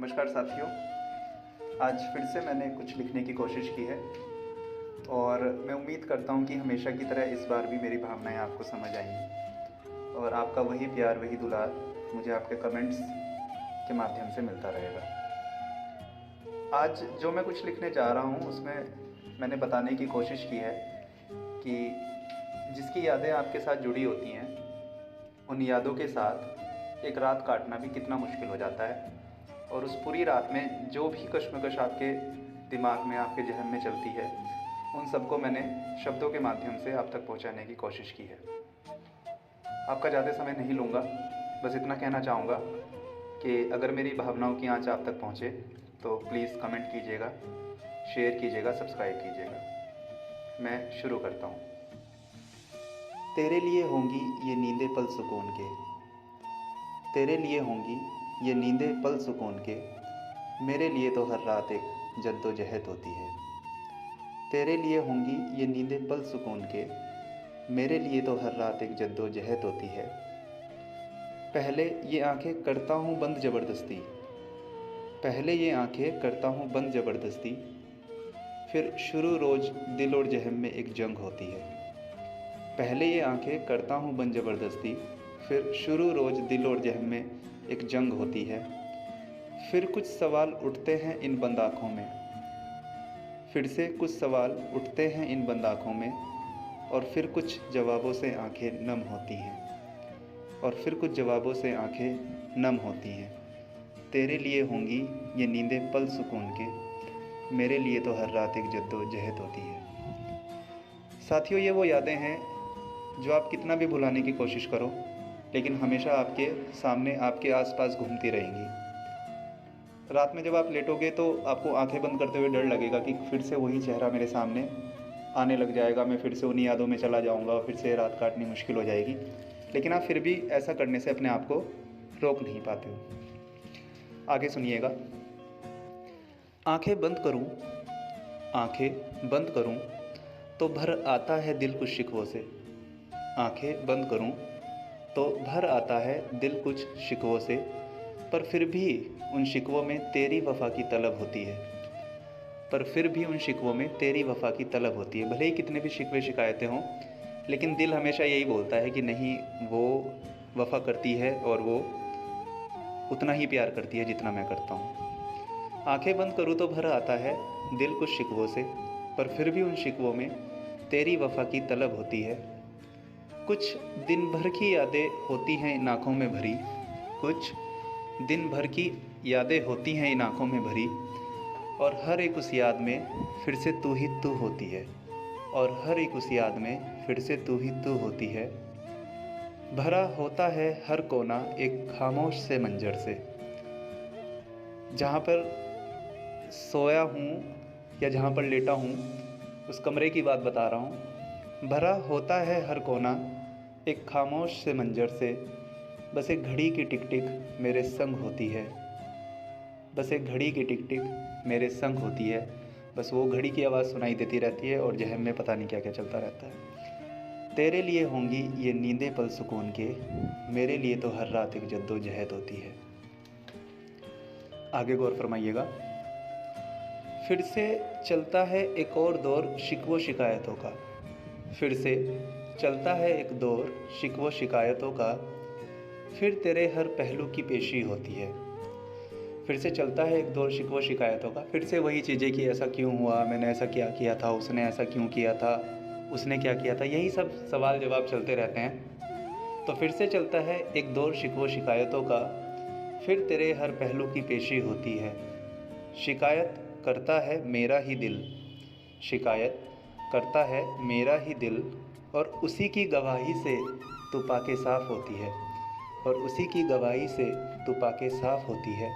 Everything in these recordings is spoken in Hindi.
नमस्कार साथियों। आज फिर से मैंने कुछ लिखने की कोशिश की है और मैं उम्मीद करता हूँ कि हमेशा की तरह इस बार भी मेरी भावनाएं आपको समझ आएंगी और आपका वही प्यार, वही दुलार मुझे आपके कमेंट्स के माध्यम से मिलता रहेगा। आज जो मैं कुछ लिखने जा रहा हूँ उसमें मैंने बताने की कोशिश की है कि जिसकी यादें आपके साथ जुड़ी होती हैं, उन यादों के साथ एक रात काटना भी कितना मुश्किल हो जाता है और उस पूरी रात में जो भी कश्मकश आपके दिमाग में, आपके जहन में चलती है, उन सबको मैंने शब्दों के माध्यम से आप तक पहुंचाने की कोशिश की है। आपका ज़्यादा समय नहीं लूँगा, बस इतना कहना चाहूँगा कि अगर मेरी भावनाओं की आँच आप तक पहुँचे तो प्लीज़ कमेंट कीजिएगा, शेयर कीजिएगा, सब्सक्राइब कीजिएगा। मैं शुरू करता हूँ। तेरे लिए होंगी ये नींदें पल सुकून के, तेरे लिए होंगी ये नींदें पल सुकून के, मेरे लिए तो हर रात एक जद्दोजहद होती है। तेरे लिए होंगी ये नींदें पल सुकून के, मेरे लिए तो हर रात एक जद्दोजहद होती है। पहले ये आंखें करता हूँ बंद ज़बरदस्ती, पहले ये आंखें करता हूँ बंद ज़बरदस्ती, फिर शुरू रोज़ दिल और जहम में एक जंग होती है। पहले ये आंखें करता हूँ बंद ज़बरदस्ती, फिर शुरू रोज़ दिल और जहम में एक जंग होती है। फिर कुछ सवाल उठते हैं इन बंद आँखों में, फिर से कुछ सवाल उठते हैं इन बंद आँखों में, और फिर कुछ जवाबों से आंखें नम होती हैं, और फिर कुछ जवाबों से आंखें नम होती हैं। तेरे लिए होंगी ये नींदें पल सुकून के, मेरे लिए तो हर रात एक जद्दोजहद होती है। साथियों, ये वो यादें हैं जो आप कितना भी भुलाने की कोशिश करो, लेकिन हमेशा आपके सामने, आपके आसपास घूमती रहेंगी। रात में जब आप लेटोगे तो आपको आंखें बंद करते हुए डर लगेगा कि फिर से वही चेहरा मेरे सामने आने लग जाएगा, मैं फिर से उन्हीं यादों में चला जाऊंगा और फिर से रात काटनी मुश्किल हो जाएगी। लेकिन आप फिर भी ऐसा करने से अपने आप को रोक नहीं पाते हो। आगे सुनिएगा। आंखें बंद करूं, आंखें बंद करूं तो भर आता है दिल कुछ शिकवों से। आंखें बंद करूं तो भर आता है दिल कुछ शिकवों से, पर फिर भी उन शिकवों में तेरी वफ़ा की तलब होती है। पर फिर भी उन शिकवों में तेरी वफ़ा की तलब होती है। भले ही कितने भी शिकवे शिकायतें हों, लेकिन दिल हमेशा यही बोलता है कि नहीं, वो वफ़ा करती है और वो उतना ही प्यार करती है जितना मैं करता हूँ। आंखें बंद करूँ तो भर आता है दिल कुछ शिकवों से, पर फिर भी उन शिकवों में तेरी वफ़ा की तलब होती है। कुछ दिन भर की यादें होती हैं इन आँखों में भरी, कुछ दिन भर की यादें होती हैं इन आँखों में भरी, और हर एक उस याद में फिर से तू ही तू होती है, और हर एक उस याद में फिर से तू ही तू होती है। भरा होता है हर कोना एक खामोश से मंजर से, जहाँ पर सोया हूँ या जहाँ पर लेटा हूँ, उस कमरे की बात बता रहा हूँ। भरा होता है हर कोना एक खामोश से मंजर से, बस एक घड़ी की टिक टिक मेरे संग होती है, बस एक घड़ी की टिक टिक मेरे संग होती है। बस वो घड़ी की आवाज़ सुनाई देती रहती है और जहन में पता नहीं क्या क्या चलता रहता है। तेरे लिए होंगी ये नींदें पल सुकून के, मेरे लिए तो हर रात एक जद्दोजहद होती है। आगे गौर फरमाइएगा। फिर से चलता है एक और दौर शिकवो शिकायतों का, फिर से चलता है एक दौर शिकवो शिकायतों का, फिर तेरे हर पहलू की पेशी होती है। फिर से चलता है एक दौर शिकवो शिकायतों का, फिर से वही चीज़ें कि ऐसा क्यों हुआ, मैंने ऐसा क्या किया था, उसने ऐसा क्यों किया था, उसने क्या किया था, यही सब सवाल जवाब चलते रहते हैं। तो फिर से चलता है एक दौर शिकवो शिकायतों का, फिर तेरे हर पहलू की पेशी होती है। शिकायत करता है मेरा ही दिल, शिकायत करता है मेरा ही दिल, और उसी की गवाही से तू पाके साफ़ होती है, और उसी की गवाही से तू पाके साफ़ होती है।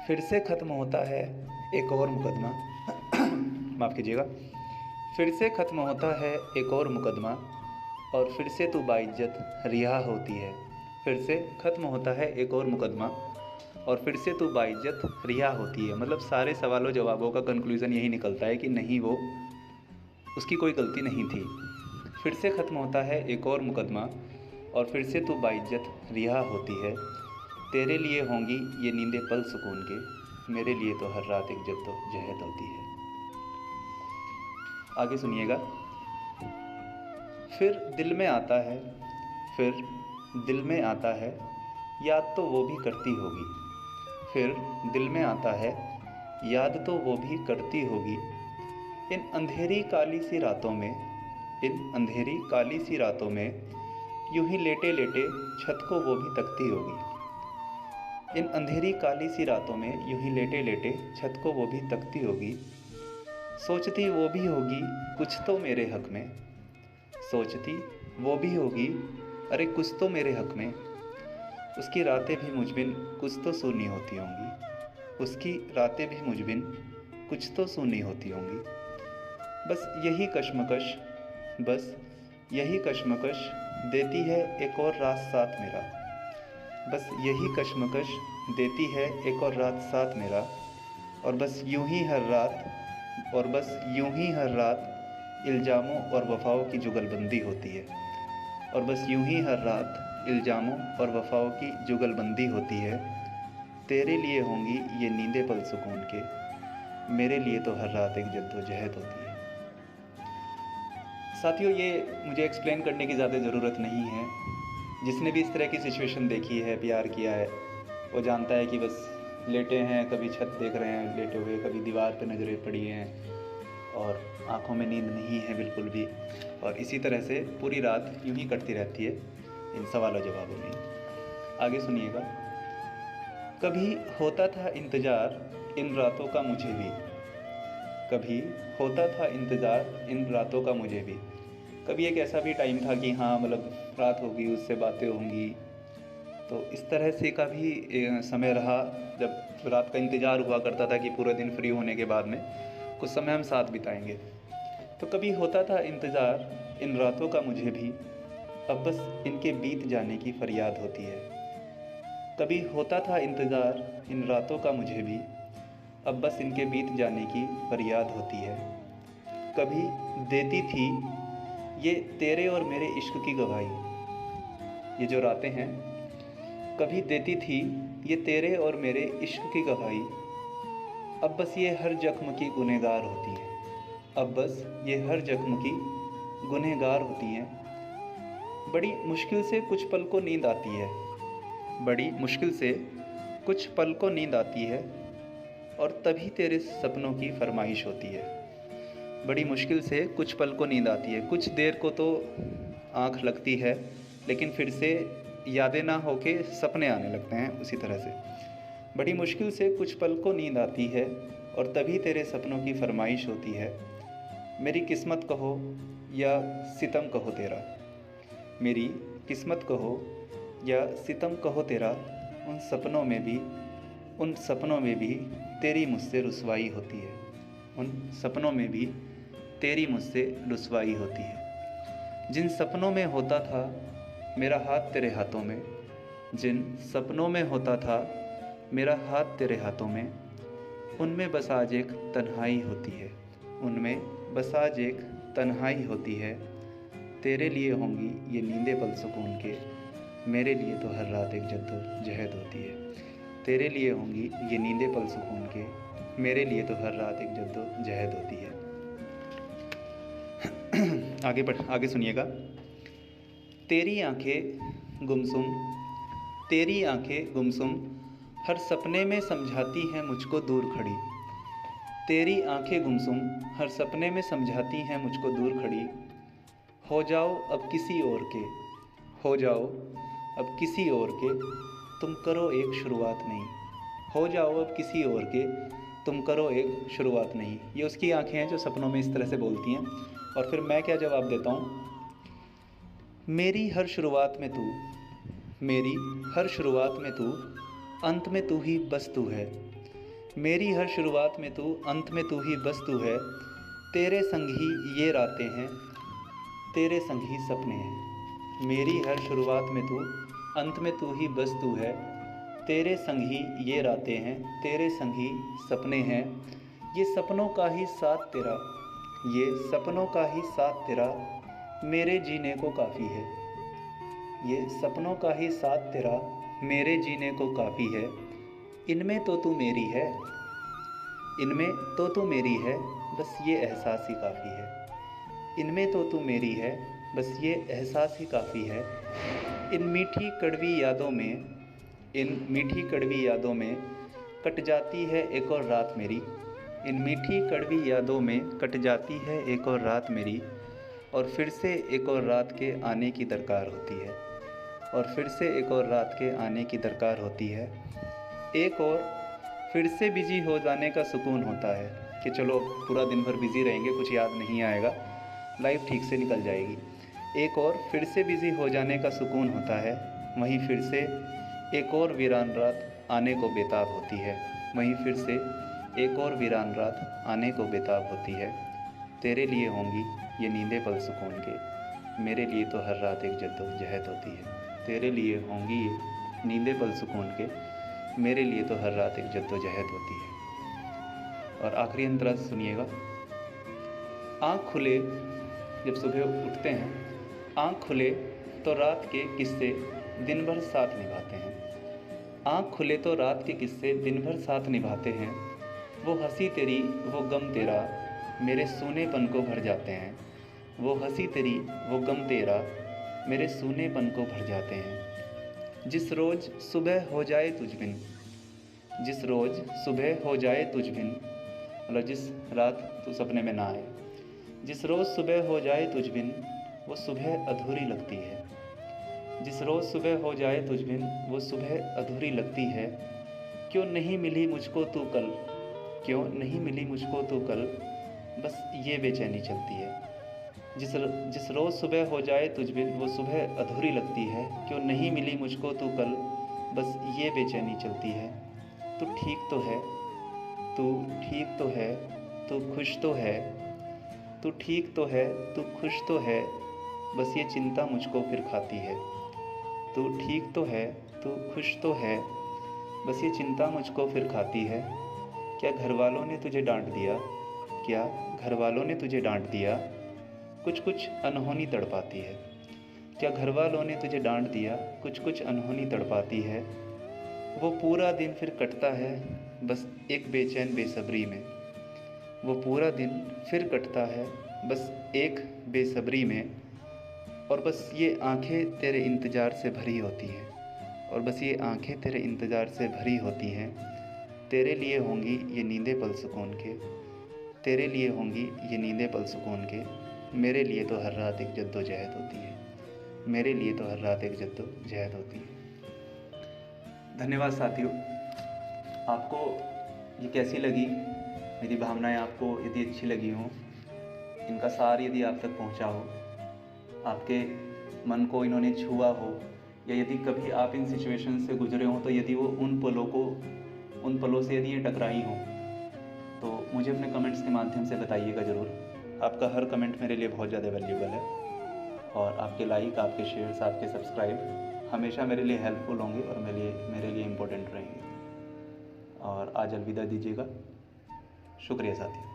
फिर से ख़त्म होता है एक और मुकदमा माफ़ कीजिएगा। फिर से ख़त्म होता है एक और मुकदमा, और फिर से तू बाइज्जत रिहा होती है। फिर से ख़त्म होता है एक और मुकदमा, और फिर से तू बाइज्जत रिहा होती है। मतलब सारे सवालों जवाबों का कंक्लूज़न यही निकलता है कि नहीं, वो उसकी कोई गलती नहीं थी। फिर से ख़त्म होता है एक और मुकदमा, और फिर से तू बाइज्जत रिहा होती है। तेरे लिए होंगी ये नींदें पल सुकून के, मेरे लिए तो हर रात एक जद्दोजहद होती है। आगे सुनिएगा। फिर दिल में आता है, फिर दिल में आता है, याद तो वो भी करती होगी। फिर दिल में आता है, याद तो वो भी करती होगी। इन अंधेरी काली सी रातों में, इन अंधेरी काली सी रातों में, यूं ही लेटे लेटे छत को वो भी तकती होगी। इन अंधेरी काली सी रातों में यूं ही लेटे लेटे छत को वो भी तकती होगी। सोचती वो भी होगी कुछ तो मेरे हक में, सोचती वो भी होगी अरे कुछ तो मेरे हक में। उसकी रातें भी मुझबिन कुछ तो सूनी होती होंगी, उसकी रातें भी मुझबिन कुछ तो सूनी होती होंगी। बस यही कश्मकश, बस यही कश्मकश देती है एक और रात साथ मेरा। बस यही कश्मकश देती है एक और रात साथ मेरा। और बस यूं ही हर रात, और बस यूं ही हर रात इल्ज़ामों और वफ़ाओं की जुगलबंदी होती है। और बस यूं ही हर रात इल्ज़ामों और वफ़ाओं की जुगलबंदी होती है। तेरे लिए होंगी ये नींदें पल सुकून के, मेरे लिए तो हर रात एक जद्दोजहद होती है। साथियों, ये मुझे एक्सप्लेन करने की ज़्यादा ज़रूरत नहीं है। जिसने भी इस तरह की सिचुएशन देखी है, प्यार किया है, वो जानता है कि बस लेटे हैं, कभी छत देख रहे हैं लेटे हुए, कभी दीवार पे नज़रें पड़ी हैं और आँखों में नींद नहीं है बिल्कुल भी। और इसी तरह से पूरी रात यूं ही कटती रहती है इन सवालों जवाबों में। आगे सुनिएगा। कभी होता था इंतज़ार इन रातों का मुझे भी, कभी होता था इंतज़ार इन रातों का मुझे भी। कभी एक ऐसा भी टाइम था कि हाँ मतलब रात होगी, उससे बातें होंगी। तो इस तरह से का भी समय रहा जब रात का इंतज़ार हुआ करता था कि पूरा दिन फ्री होने के बाद में कुछ समय हम साथ बिताएंगे। तो कभी होता था इंतज़ार इन रातों का मुझे भी, अब बस इनके बीत जाने की फरियाद होती है। कभी होता था इंतज़ार इन रातों का मुझे भी, अब बस इनके बीत जाने की फरियाद होती है। कभी देती थी ये तेरे और मेरे इश्क की गवाही, ये जो रातें हैं, कभी देती थी ये तेरे और मेरे इश्क की गवाही। अब बस ये हर जख्म की गुनहगार होती है, अब बस ये हर जख्म की गुनहगार होती हैं। बड़ी मुश्किल से कुछ पल को नींद आती है, बड़ी मुश्किल से कुछ पल को नींद आती है, और तभी तेरे सपनों की फरमाइश होती है। बड़ी मुश्किल से कुछ पल को नींद आती है, कुछ देर को तो आँख लगती है, लेकिन फिर से यादें ना होके सपने आने लगते हैं उसी तरह से। बड़ी मुश्किल से कुछ पल को नींद आती है, और तभी तेरे सपनों की फरमाइश होती है। मेरी किस्मत कहो या सितम कहो तेरा, मेरी किस्मत कहो या सितम कहो तेरा, उन सपनों में भी तेरी मुझसे रुसवाई होती है, उन सपनों में भी तेरी मुझसे रुसवाई होती है। जिन सपनों में होता था मेरा हाथ तेरे हाथों में, जिन सपनों में होता था मेरा हाथ तेरे हाथों में, उनमें बस आज एक तन्हाई होती है, उनमें बस आज एक तन्हाई होती है। तेरे लिए होंगी ये नींदें पल सुकून के, मेरे लिए तो हर रात एक जद्दोजहद होती है। तेरे लिए होंगी ये नींदें पल सुकून के, मेरे लिए तो हर रात एक जद्दोजहद होती है। आगे सुनिएगा। तेरी आंखें गुमसुम, तेरी आंखें गुमसुम हर सपने में समझाती हैं मुझको दूर खड़ी। तेरी आंखें गुमसुम हर सपने में समझाती हैं मुझको दूर खड़ी। हो जाओ अब किसी और के, हो जाओ अब किसी और के, तुम करो एक शुरुआत नहीं। हो जाओ अब किसी और के, तुम करो एक शुरुआत नहीं। ये उसकी आंखें हैं जो सपनों में इस तरह से बोलती हैं। और फिर मैं क्या जवाब देता हूँ। मेरी हर शुरुआत में तू, मेरी हर शुरुआत में तू, अंत में तू ही बस तू है। मेरी हर शुरुआत में तू, अंत में तू ही बस तू है। तेरे संग ही ये रातें हैं, तेरे संग ही सपने हैं। मेरी हर शुरुआत में तू, अंत में तू ही बस तू है। तेरे संग ही ये रातें हैं, तेरे संग ही सपने हैं। ये सपनों का ही साथ तेरा, ये सपनों का ही साथ तेरा मेरे जीने को काफ़ी है। ये सपनों का ही साथ तेरा मेरे जीने को काफ़ी है, इनमें तो तू मेरी है, इनमें तो तू मेरी है, बस ये एहसास ही काफ़ी है। इनमें तो तू मेरी है, बस ये एहसास ही काफ़ी है। इन मीठी कड़वी यादों में, इन मीठी कड़वी यादों में कट जाती है एक और रात मेरी। इन मीठी कड़वी यादों में कट जाती है एक और रात मेरी, और फिर से एक और रात के आने की दरकार होती है, और फिर से एक और रात के आने की दरकार होती है। एक और फिर से बिजी हो जाने का सुकून होता है कि चलो पूरा दिन भर बिज़ी रहेंगे, कुछ याद नहीं आएगा, लाइफ ठीक से निकल जाएगी। एक और फिर से बिज़ी हो जाने का सुकून होता है, वहीं फिर से एक और वीरान रात आने को बेताब होती है, वहीं फिर से एक और वीरान रात आने को बेताब होती है। तेरे लिए होंगी ये नींदें पल सुकून के, मेरे लिए तो हर रात एक जद्दोजहद होती है। तेरे लिए होंगी ये नींदें पल सुकून के, मेरे लिए तो हर रात एक जद्दोजहद होती है। और आखिरी अंतरा सुनिएगा। आँख खुले जब सुबह उठते हैं, आँख खुले तो रात के किस्से दिन भर साथ निभाते हैं। आँख खुले तो रात के किस्से दिन भर साथ निभाते हैं। वो हंसी तेरी वो गम तेरा मेरे सूनेपन को भर जाते हैं। वो हंसी तेरी वो गम तेरा मेरे सूनेपन को भर जाते हैं। जिस रोज़ सुबह हो जाए तुझ बिन, जिस रोज़ सुबह हो जाए तुझ बिन, मतलब जिस रात तू सपने में ना आए, जिस रोज़ सुबह हो जाए तुझ बिन वो सुबह अधूरी लगती है। जिस रोज़ सुबह हो जाए तुझ बिन वो सुबह अधूरी लगती है। क्यों नहीं मिली मुझको तू कल, क्यों नहीं मिली मुझको तू कल, बस ये बेचैनी चलती है। जिस रोज़ सुबह हो जाए तुझ बिन वो सुबह अधूरी लगती है। क्यों नहीं मिली मुझको तू कल, बस ये बेचैनी चलती है। तू ठीक तो है, तू ठीक तो है, तू खुश तो है, तू ठीक तो है, तू खुश तो है, बस ये चिंता मुझको फिर खाती है। तू ठीक तो है, तू खुश तो है, बस ये चिंता मुझको फिर खाती है। क्या घर वालों ने तुझे डांट दिया, क्या घर वालों ने तुझे डांट दिया, कुछ कुछ अनहोनी तड़पाती है। क्या घर वालों ने तुझे डांट दिया, कुछ कुछ अनहोनी तड़पाती है। वो पूरा दिन फिर कटता है बस एक बेचैन बेसब्री में। वो पूरा दिन फिर कटता है बस एक बेसब्री में, और बस ये आंखें तेरे इंतज़ार से भरी होती हैं, और बस ये आंखें तेरे इंतज़ार से भरी होती हैं। तेरे लिए होंगी ये नींदें पल सुकून के, तेरे लिए होंगी ये नींदें पल सुकून के, मेरे लिए तो हर रात एक जद्दोजहद होती है, मेरे लिए तो हर रात एक जद्दोजहद होती है। धन्यवाद साथियों। आपको ये कैसी लगी मेरी भावनाएं, आपको यदि अच्छी लगी हों, इनका सार यदि आप तक पहुंचा हो, आपके मन को इन्होंने छुआ हो, या यदि कभी आप इन सिचुएशन से गुजरे हों, तो यदि वो उन पलों से यदि ये टकराई हों, तो मुझे अपने कमेंट्स के माध्यम से बताइएगा ज़रूर। आपका हर कमेंट मेरे लिए बहुत ज़्यादा वैल्यूबल है, और आपके लाइक, आपके शेयर्स, आपके सब्सक्राइब हमेशा मेरे लिए हेल्पफुल होंगे और मेरे लिए इम्पोर्टेंट रहेंगे। और आज अलविदा दीजिएगा। शुक्रिया साथियों।